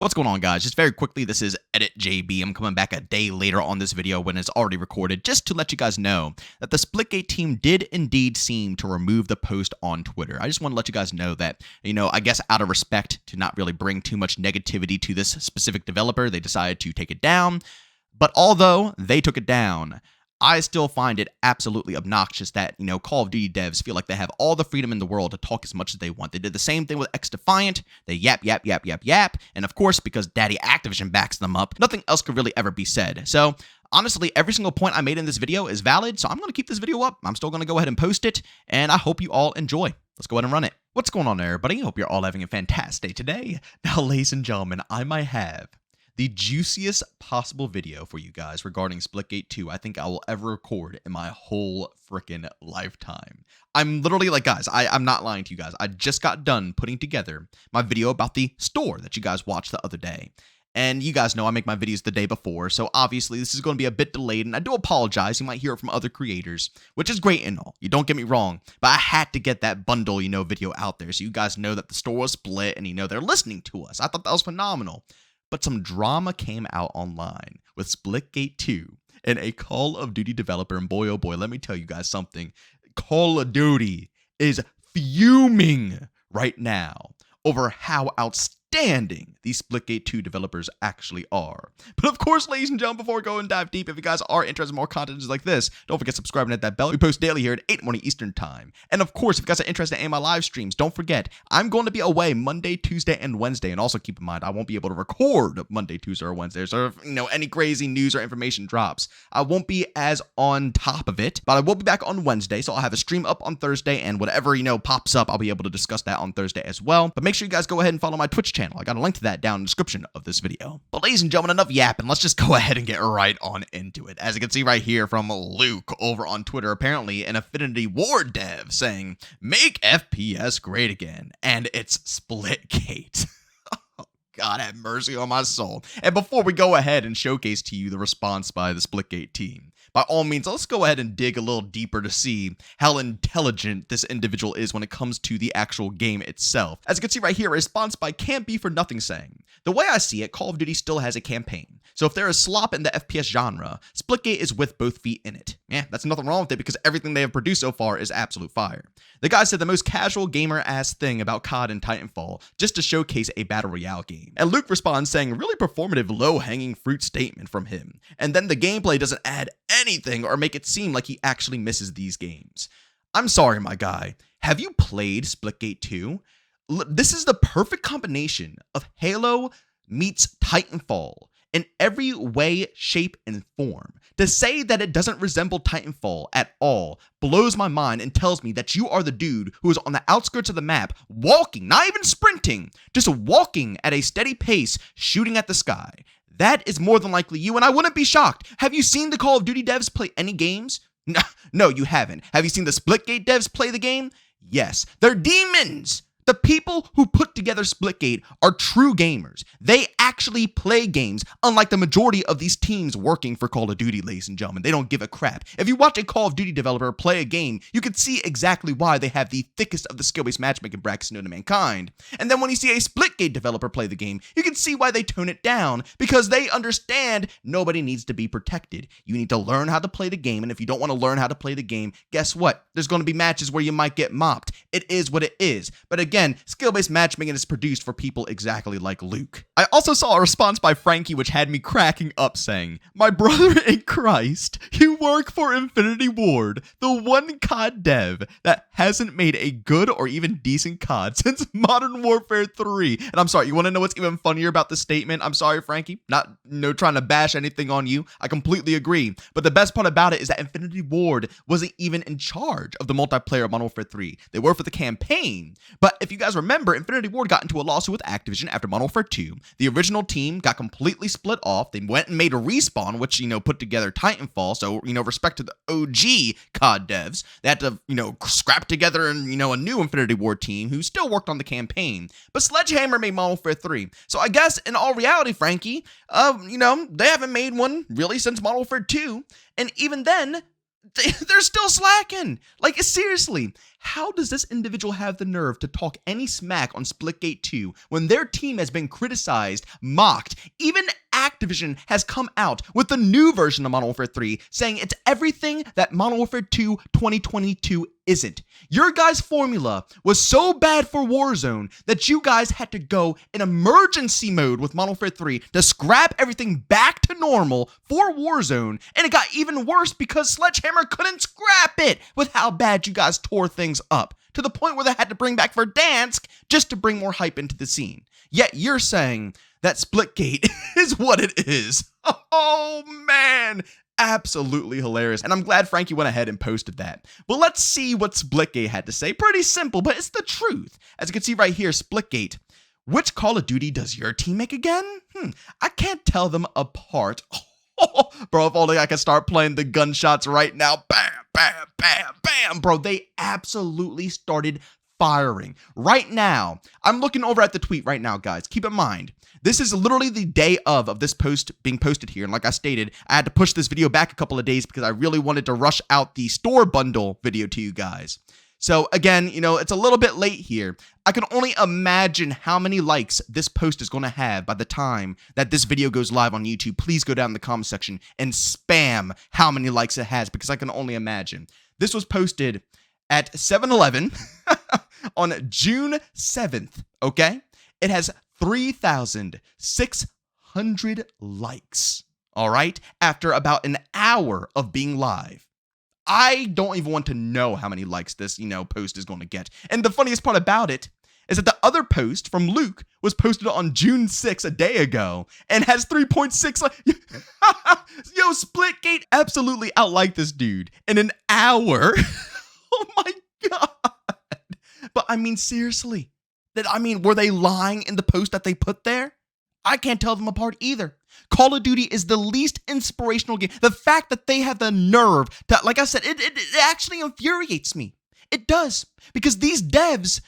What's going on, guys? Just very quickly, this is Edit JB. I'm coming back a day later on this video when it's already recorded, just to let you guys know that the Splitgate team did indeed seem to remove the post on Twitter. I just want to let you guys know that, I guess out of respect to not really bring too much negativity to this specific developer, they decided to take it down. But although they took it down, I still find it absolutely obnoxious that, Call of Duty devs feel like they have all the freedom in the world to talk as much as they want. They did the same thing with XDefiant. They yap. And of course, because Daddy Activision backs them up, nothing else could really ever be said. So honestly, every single point I made in this video is valid, so I'm going to keep this video up. I'm still going to go ahead and post it, and I hope you all enjoy. Let's go ahead and run it. What's going on there, everybody? Hope you're all having a fantastic day today. Now, ladies and gentlemen, I might have the juiciest possible video for you guys regarding Splitgate 2 I think I will ever record in my whole freaking lifetime. I'm literally like, guys, I'm not lying to you guys. I just got done putting together my video about the store that you guys watched the other day. And you guys know I make my videos the day before, so obviously this is going to be a bit delayed, and I do apologize. You might hear it from other creators, which is great and all. You don't get me wrong, but I had to get that bundle, video out there so you guys know that the store was split and, they're listening to us. I thought that was phenomenal. But some drama came out online with Splitgate 2 and a Call of Duty developer, and boy, oh boy, let me tell you guys something. Call of Duty is fuming right now over how outstanding these Splitgate 2 developers actually are. But of course, ladies and gentlemen, before we go and dive deep, if you guys are interested in more content like this, don't forget subscribing at that bell. We post daily here at 8 morning Eastern time. And of course, if you guys are interested in my live streams, don't forget, I'm going to be away Monday, Tuesday, and Wednesday. And also keep in mind, I won't be able to record Monday, Tuesday, or Wednesday. So if, any crazy news or information drops, I won't be as on top of it, but I will be back on Wednesday. So I'll have a stream up on Thursday, and whatever, pops up, I'll be able to discuss that on Thursday as well. But make sure you guys go ahead and follow my Twitch channel. I got a link to that down in the description of this video. But ladies and gentlemen, enough yapping. Let's just go ahead and get right on into it. As you can see right here from Luke over on Twitter, apparently an Infinity Ward dev saying, "Make FPS great again." And it's Splitgate. God have mercy on my soul. And before we go ahead and showcase to you the response by the Splitgate team, by all means, let's go ahead and dig a little deeper to see how intelligent this individual is when it comes to the actual game itself. As you can see right here, a response by Can't Be For Nothing saying, "The way I see it, Call of Duty still has a campaign. So if there is slop in the FPS genre, Splitgate is with both feet in it." Yeah, that's nothing wrong with it because everything they have produced so far is absolute fire. The guy said the most casual gamer-ass thing about COD and Titanfall, just to showcase a battle royale game. And Luke responds saying, "Really performative, low-hanging fruit statement from him. And then the gameplay doesn't add anything or make it seem like he actually misses these games." I'm sorry, my guy. Have you played Splitgate 2? This is the perfect combination of Halo meets Titanfall in every way, shape, and form. To say that it doesn't resemble Titanfall at all blows my mind and tells me that you are the dude who is on the outskirts of the map, walking, not even sprinting, just walking at a steady pace, shooting at the sky. That is more than likely you, and I wouldn't be shocked. Have you seen the Call of Duty devs play any games? No, you haven't. Have you seen the Splitgate devs play the game? Yes. They're demons. The people who put together Splitgate are true gamers. They actually play games, unlike the majority of these teams working for Call of Duty, ladies and gentlemen. They don't give a crap. If you watch a Call of Duty developer play a game, you can see exactly why they have the thickest of the skill-based matchmaking brackets known to mankind. And then when you see a Splitgate developer play the game, you can see why they tone it down, because they understand nobody needs to be protected. You need to learn how to play the game, and if you don't want to learn how to play the game, guess what? There's going to be matches where you might get mopped. It is what it is. But again, skill-based matchmaking is produced for people exactly like Luke. I also saw a response by Frankie which had me cracking up saying, "My brother in Christ, you work for Infinity Ward, the one COD dev that hasn't made a good or even decent COD since Modern Warfare 3. And I'm sorry, you want to know what's even funnier about this statement? I'm sorry, Frankie, not trying to bash anything on you. I completely agree. But the best part about it is that Infinity Ward wasn't even in charge of the multiplayer of Modern Warfare 3. They were for the campaign. But if you guys remember, Infinity Ward got into a lawsuit with Activision after Modern Warfare 2. The original team got completely split off. They went and made a Respawn, which, put together Titanfall. So, respect to the OG COD devs. They had to, scrap together and, a new Infinity Ward team who still worked on the campaign. But Sledgehammer made Modern Warfare 3. So I guess in all reality, Frankie, they haven't made one really since Modern Warfare 2. And even then, they're still slacking. Like, seriously, how does this individual have the nerve to talk any smack on Splitgate 2 when their team has been criticized, mocked? Even Activision has come out with the new version of Modern Warfare 3 saying it's everything that Modern Warfare 2 2022 isn't. Your guys' formula was so bad for Warzone that you guys had to go in emergency mode with Modern Warfare 3 to scrap everything back to normal for Warzone, and it got even worse because Sledgehammer couldn't scrap it with how bad you guys tore things up, to the point where they had to bring back Verdansk just to bring more hype into the scene. Yet you're saying that Splitgate is what it is. Oh man, absolutely hilarious. And I'm glad Frankie went ahead and posted that. But let's see what Splitgate had to say. Pretty simple, but it's the truth. As you can see right here, Splitgate. Which Call of Duty does your team make again? I can't tell them apart. Bro, if only I could start playing the gunshots right now. Bam, bam, bam, bam. Bro, they absolutely started firing. Right now, I'm looking over at the tweet right now, guys. Keep in mind, this is literally the day of this post being posted here. And like I stated, I had to push this video back a couple of days because I really wanted to rush out the store bundle video to you guys. So again, it's a little bit late here. I can only imagine how many likes this post is going to have by the time that this video goes live on YouTube. Please go down in the comment section and spam how many likes it has, because I can only imagine. This was posted at 7-Eleven on June 7th, okay? It has 3,600 likes, all right? After about an hour of being live. I don't even want to know how many likes this, post is going to get. And the funniest part about it is that the other post from Luke was posted on June 6th, a day ago, and has 3.6 likes. Yo, Splitgate absolutely outliked this dude in an hour. Oh my God. But I mean, seriously, were they lying in the post that they put there? I can't tell them apart either. Call of Duty is the least inspirational game. The fact that they have the nerve to, like I said, it actually infuriates me. It does. Because these devs,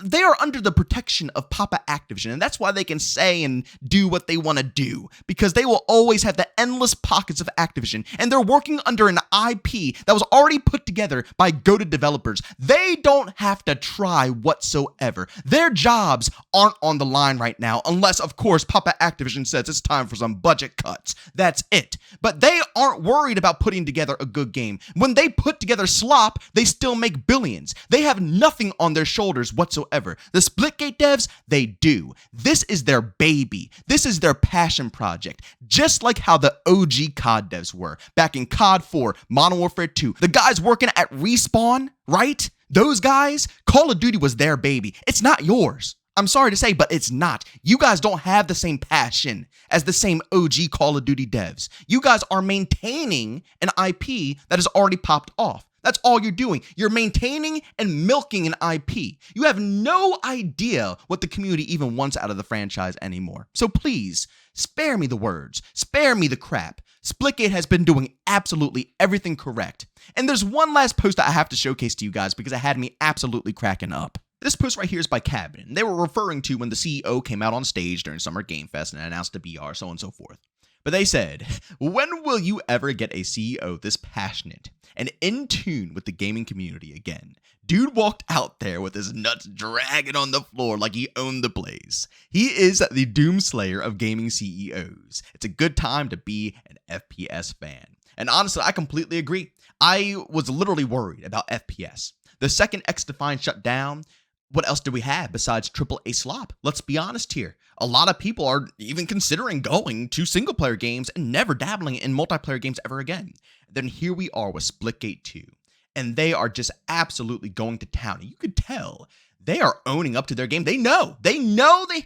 they are under the protection of Papa Activision, and that's why they can say and do what they want to do, because they will always have the endless pockets of Activision, and they're working under an IP that was already put together by goated developers. They don't have to try whatsoever. Their jobs aren't on the line right now, unless, of course, Papa Activision says it's time for some budget cuts. That's it. But they aren't worried about putting together a good game. When they put together slop, they still make billions. They have nothing on their shoulders whatsoever. The Splitgate devs, they do. This is their baby. This is their passion project. Just like how the OG COD devs were back in COD 4, Modern Warfare 2. The guys working at Respawn, right? Those guys, Call of Duty was their baby. It's not yours. I'm sorry to say, but it's not. You guys don't have the same passion as the same OG Call of Duty devs. You guys are maintaining an IP that has already popped off. That's all you're doing. You're maintaining and milking an IP. You have no idea what the community even wants out of the franchise anymore. So please, spare me the words. Spare me the crap. Splitgate has been doing absolutely everything correct. And there's one last post that I have to showcase to you guys because it had me absolutely cracking up. This post right here is by Cabin. They were referring to when the CEO came out on stage during Summer Game Fest and announced a BR, so on and so forth. But they said, when will you ever get a CEO this passionate and in tune with the gaming community again? Dude walked out there with his nuts dragging on the floor like he owned the place. He is the doomslayer of gaming CEOs. It's a good time to be an FPS fan. And honestly, I completely agree. I was literally worried about FPS. The second XDefiant shut down, what else do we have besides AAA slop? Let's be honest here. A lot of people are even considering going to single-player games and never dabbling in multiplayer games ever again. Then here we are with Splitgate 2, and they are just absolutely going to town. You could tell they are owning up to their game. They know they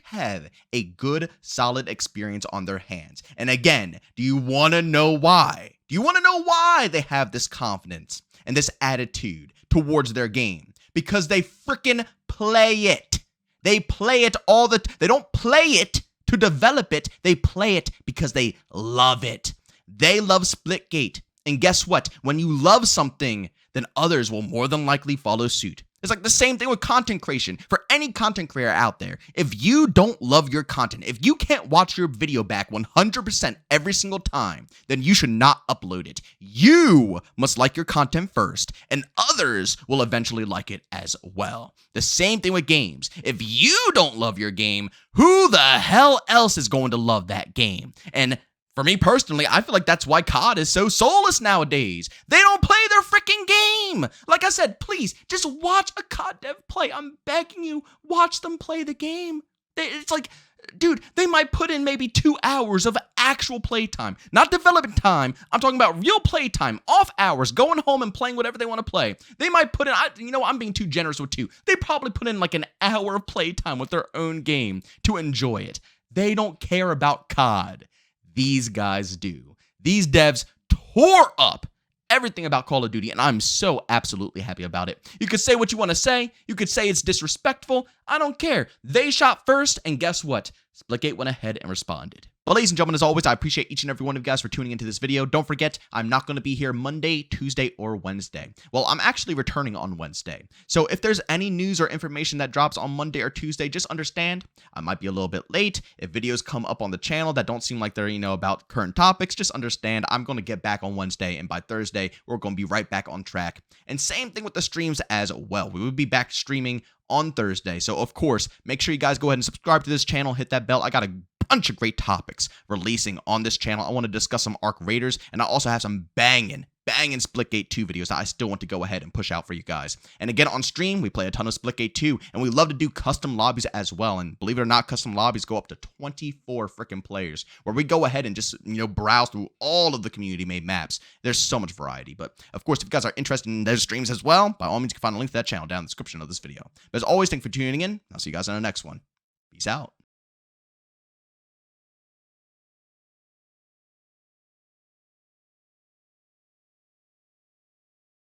have a good, solid experience on their hands. And again, do you want to know why? Do you want to know why they have this confidence and this attitude towards their game? Because they freaking play it. They play it they don't play it to develop it. They play it because they love it. They love Splitgate. And guess what? When you love something, then others will more than likely follow suit. It's like the same thing with content creation. For any content creator out there, if you don't love your content, if you can't watch your video back 100% every single time, then you should not upload it. You must like your content first, and others will eventually like it as well. The same thing with games. If you don't love your game, who the hell else is going to love that game? And for me personally, I feel like that's why COD is so soulless nowadays. They don't play their freaking game. Like I said, please, just watch a COD dev play. I'm begging you, watch them play the game. It's like, dude, they might put in maybe 2 hours of actual playtime. Not development time. I'm talking about real playtime, off hours, going home and playing whatever they want to play. They might put in, I'm being too generous with 2. They probably put in like an hour of playtime with their own game to enjoy it. They don't care about COD. These guys do. These devs tore up everything about Call of Duty, and I'm so absolutely happy about it. You could say what you want to say. You could say it's disrespectful. I don't care. They shot first, and guess what? Splitgate went ahead and responded. But ladies and gentlemen, as always, I appreciate each and every one of you guys for tuning into this video. Don't forget, I'm not going to be here Monday, Tuesday, or Wednesday. Well, I'm actually returning on Wednesday. So if there's any news or information that drops on Monday or Tuesday, just understand I might be a little bit late. If videos come up on the channel that don't seem like they're, about current topics, just understand I'm going to get back on Wednesday, and by Thursday, we're going to be right back on track. And same thing with the streams as well. We will be back streaming on Thursday. So, of course, make sure you guys go ahead and subscribe to this channel, hit that bell. I got a bunch of great topics releasing on this channel. I want to discuss some Arc Raiders, and I also have some banging Splitgate 2 videos that I still want to go ahead and push out for you guys. And again, on stream, we play a ton of Splitgate 2, and we love to do custom lobbies as well. And believe it or not, custom lobbies go up to 24 freaking players, where we go ahead and just, browse through all of the community-made maps. There's so much variety. But, of course, if you guys are interested in those streams as well, by all means, you can find a link to that channel down in the description of this video. But as always, thanks for tuning in. I'll see you guys on the next one. Peace out.